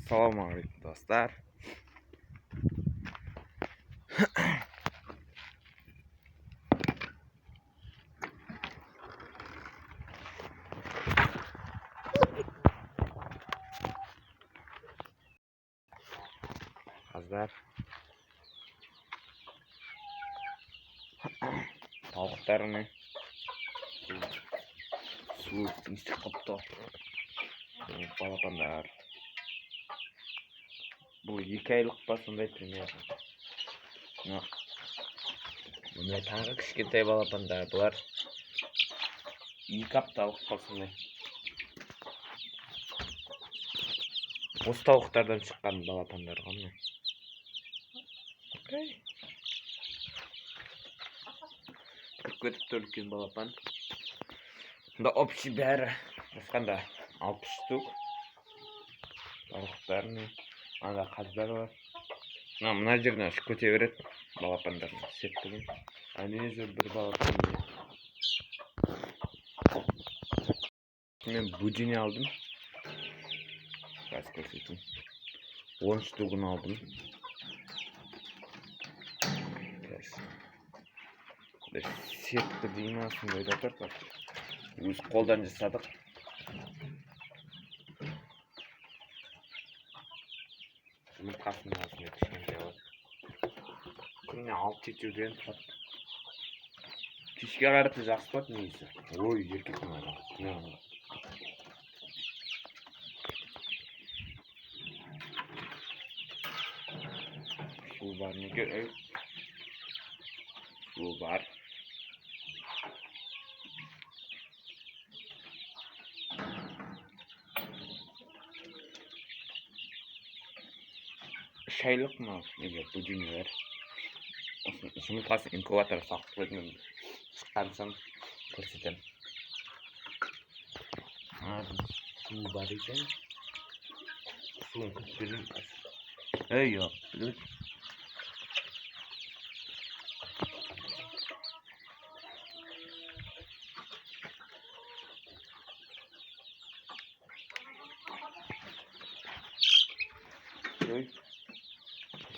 Assalomualaikum do'stlar. Hazır. Tovuqlarni suv issiq qopda. Balapanlar. Bu 2 oylik basınday примерно. Bunday tang'i kichkintoy balapanlar. Bular 2 haftalik basınday. O'z tovuqlardan chiqqan balapanlar qanday? Okay. Kötüp turgan balapan. Bunda общий bari qanday 60 штук. Tovuqlarni anda qazlar var. Mına жерден şu көтерет балапандарны септеген. Аны же bir балапан. Men bujini aldım. Kaç koşuyorum. 10 штугunu aldım. Сетка дейін осындай да тұр. Өз қолдан жасадық. Жұмыртқасының осындай кішкентай бар. Күніне 6-7 жүзден тұрады. Кешке қараты жақсы болады негізі. Ой, еркектің адам. Су бар неге? Су бар. Şaylık mı? Neге bugün ver. Жұмыртқасын инкубатор сақтап қойдым. Шыққан соң көрсетемін. Су бар екен. Суын күтпедім. Жоқ, біледі. Ой.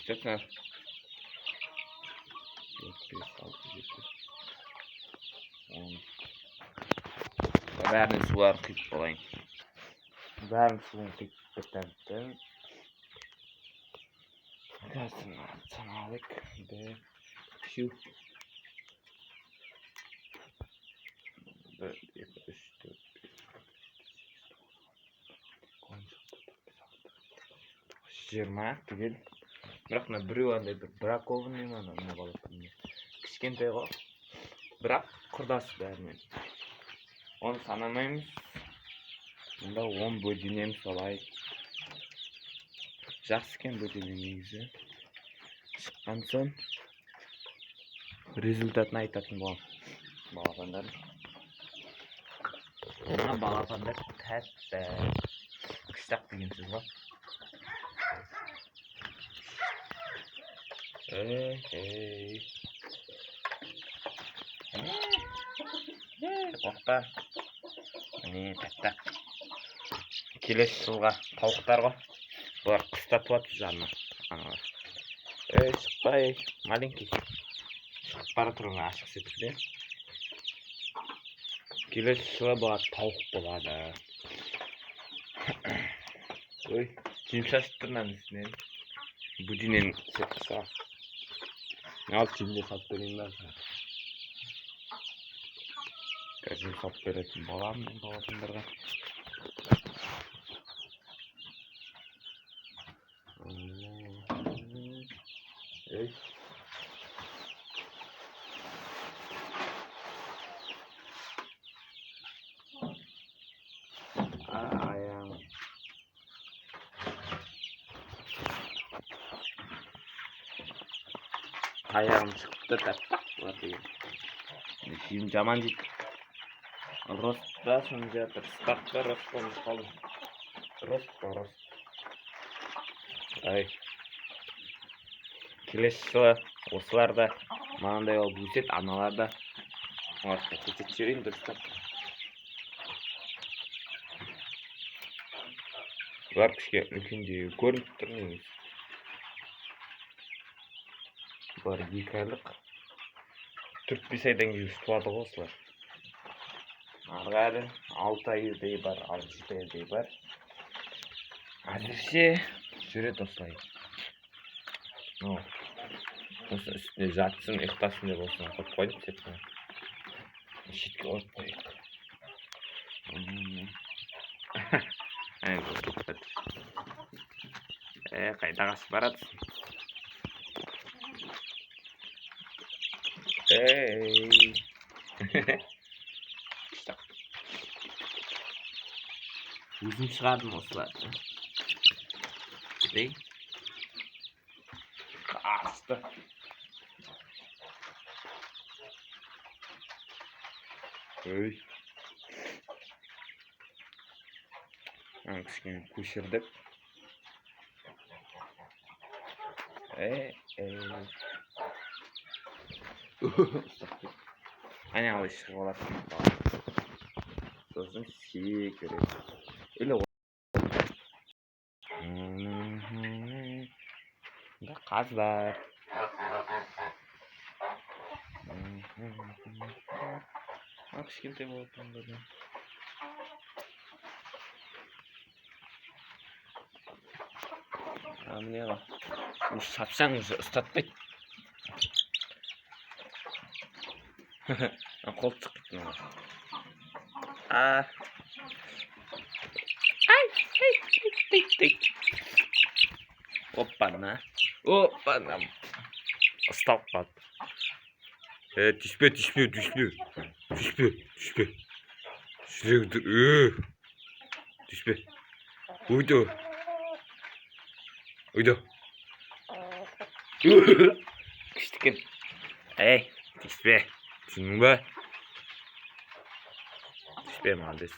Честно. Bәрінің суары қиып болайын. Бәрінің суын қиып бітірдім. Саналық. 1, 2, 3, 4, 20 түгел. Бірақ мына біреу андай бір бракованный ма мына балапан. Кішкентай ғой. Бірақ құрдасы бәрімен. Оны санамаймыз. Мұнда 10 бөденем солай. Жақсы екен бөдене негізі. Шыққан соң результатын айтатын болам. Балапандар. Мына балапандар тәтті. Қыстақ дегенсіз ғой. Оқта. Не тәтті. Келесі жылға тауықтар ғой. Бұлар қыста туады жанына. Шықпай, маленький. Шығып бара тұрыңа ашық сетіпте. Келесі жылы бұлар тауық болады. Ой, киім шашып тұрмын үстінен. Будинен сетіпса. Ал киімде сап берейін ба? Қазір сап беретін боламын балапандарға. Ей. Аяғым. Аяғым шықты тәтті. Киім жаман дейді. Ростта сонда жатыр. Стартта рост болмыс қалды. Рост. Ай. Келесі жылы осыларда маңандай ол өсет, аналарда оларды көрсетіп жіберейін дұрыстап. Бұлар кішке үлкендеу көрініп тұр негізі. Бұлар 2 айлық. 4-5 айдан кейін туады ғой осылар. Арғары 6 айдай бар, 6-7 айдай бар. Әзірше жүреді осылай. Осы үстіне жатсын, ұйықтасын деп осыны қойып қойдық сетіне. Шетке қойып қойдық. Қайда қашып баратсың? Өзім шығардым осыларды. Дей. Қасты. Өй. Кішкене көшірдік. Әне алай шығып алатын. Сосын секіреді. Өлі ғой. Қаз бар. Кішкентай болатын бұдан. Міне ға. Шапшаң ұстатпайды. Қол çıkıttın ama. Hoppana. Hoppana. Stop kaldı. Düşme. Şuraya dur. Düşme. Uydu. Kıştıkın. Düşme. Түсіндің бе? Түспе малдес.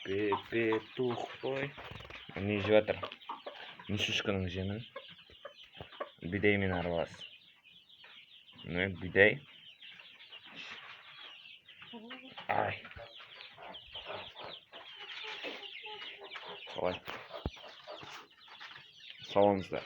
Петух той. Не жеп жатыр? Не шишканың жемін? Бидаймен аралас. Бидай. Ай. Қалай. Саламыздар.